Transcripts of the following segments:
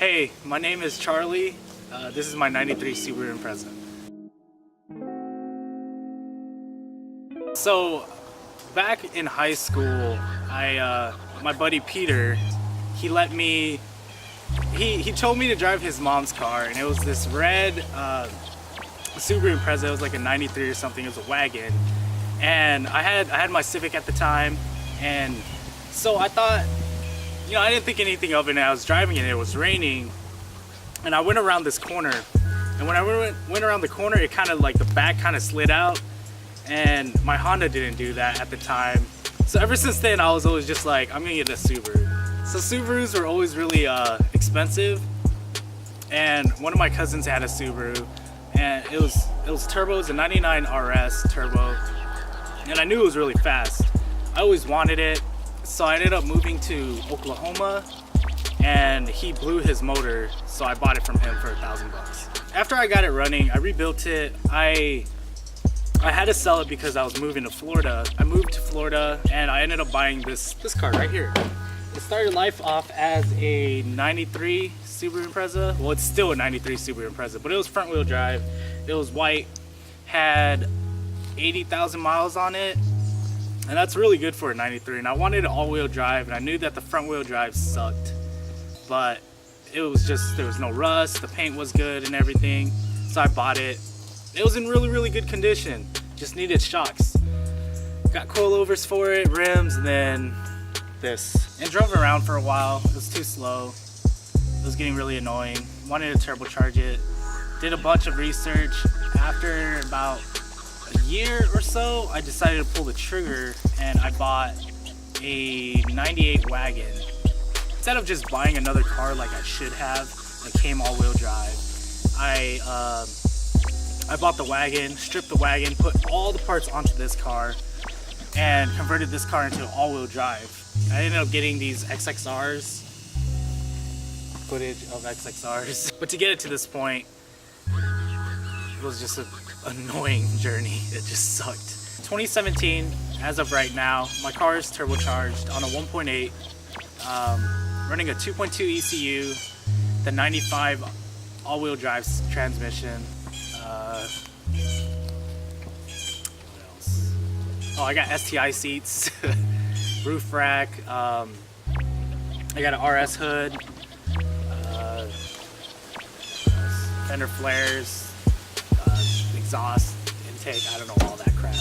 Hey, my name is Charlie. This is my 93 Subaru Impreza. So, back in high school, my buddy Peter, he told me to drive his mom's car, and it was this red Subaru Impreza. It was like a 93 or something. It was a wagon, and I had my Civic at the time, and so I thought, you know, I didn't think anything of it, and I was driving it. It was raining, and I went around this corner, and when I went around the corner, it kind of like the back kind of slid out, and my Honda didn't do that at the time. So ever since then, I was always just like, I'm gonna get a Subaru. So Subarus were always really expensive, and one of my cousins had a Subaru, and it was turbo. It was a 99 RS turbo, and I knew it was really fast. I always wanted it, so I ended up moving to Oklahoma, and he blew his motor, so I bought it from him for $1,000. After I got it running, I rebuilt it. I had to sell it because I was moving to Florida. I moved to Florida, and I ended up buying this car right here. It started life off as a 93 Subaru Impreza. Well, it's still a 93 Subaru Impreza, but it was front wheel drive. It was white, had 80,000 miles on it, and that's really good for a 93. And I wanted an all-wheel drive, and I knew that the front wheel drive sucked, but it was just, there was no rust, the paint was good and everything, so I bought it. It was in really, really good condition, just needed shocks. Got coilovers for it, rims, and then this. And drove around for a while. It was too slow. It was getting really annoying. Wanted to turbocharge it. Did a bunch of research. After about a year or so, I decided to pull the trigger, and I bought a 98 wagon. Instead of just buying another car like I should have, that came all-wheel drive, I bought the wagon, stripped the wagon, put all the parts onto this car, and converted this car into all-wheel drive. I ended up getting these XXRs, footage of XXRs. But to get it to this point, it was just an annoying journey. It just sucked. 2017, as of right now, my car is turbocharged on a 1.8, running a 2.2 ECU, the 95 all-wheel drive transmission. What else? Oh, I got STI seats, roof rack. I got an RS hood, fender flares, exhaust intake. I don't know, all that crap.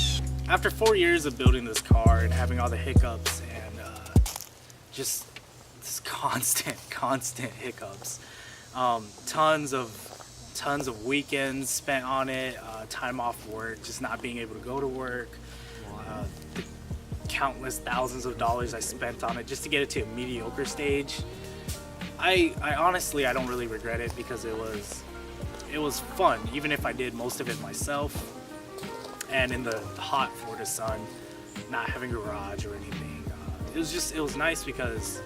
After 4 years of building this car and having all the hiccups and just this constant hiccups, tons of weekends spent on it, time off work, just not being able to go to work, the countless thousands of dollars I spent on it just to get it to a mediocre stage. I honestly, I don't really regret it because it was fun, even if I did most of it myself, and in the hot Florida sun, not having a garage or anything. It was nice because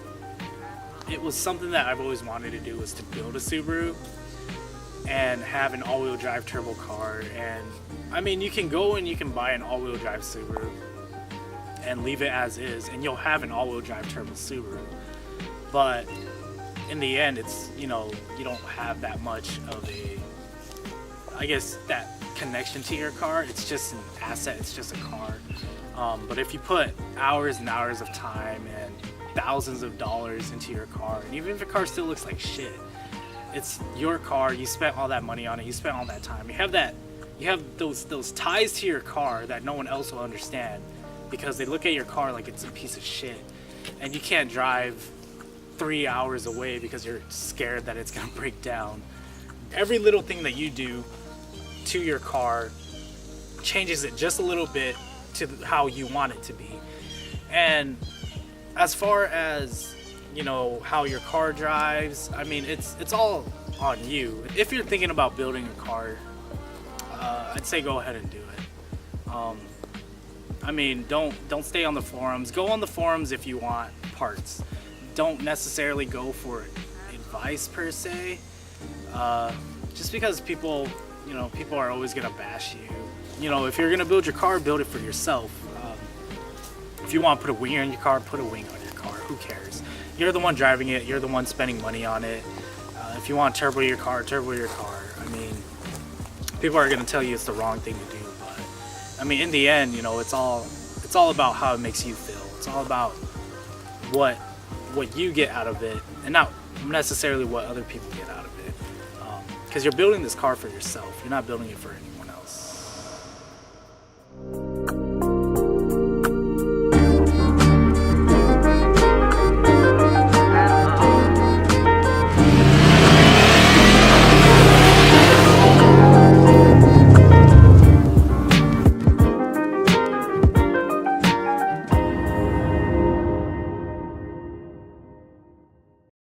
it was something that I've always wanted to do, was to build a Subaru and have an all-wheel drive turbo car. And I mean, you can go and you can buy an all-wheel drive Subaru and leave it as is, and you'll have an all-wheel drive turbo Subaru. But in the end, it's, you know, you don't have that much of a, I guess, that connection to your car. It's just an asset, it's just a car. But if you put hours and hours of time and thousands of dollars into your car, and even if your car still looks like shit, it's your car, you spent all that money on it, you spent all that time. You have those ties to your car that no one else will understand, because they look at your car like it's a piece of shit, and you can't drive 3 hours away because you're scared that it's gonna break down. Every little thing that you do to your car changes it just a little bit to how you want it to be. And as far as, you know, how your car drives, I mean, it's all on you. If you're thinking about building a car, I'd say go ahead and do it. I mean, don't stay on the forums. Go on the forums if you want parts. Don't necessarily go for advice per se, just because people are always gonna bash you. You know, if you're gonna build your car, build it for yourself. If you want to put a wing on your car, put a wing on your car. Who cares? You're the one driving it. You're the one spending money on it. If you want to turbo your car, turbo your car. I mean, people are going to tell you it's the wrong thing to do, but I mean, in the end, you know, it's all about how it makes you feel. It's all about what you get out of it, and not necessarily what other people get out of it. Because you're building this car for yourself. You're not building it for anyone.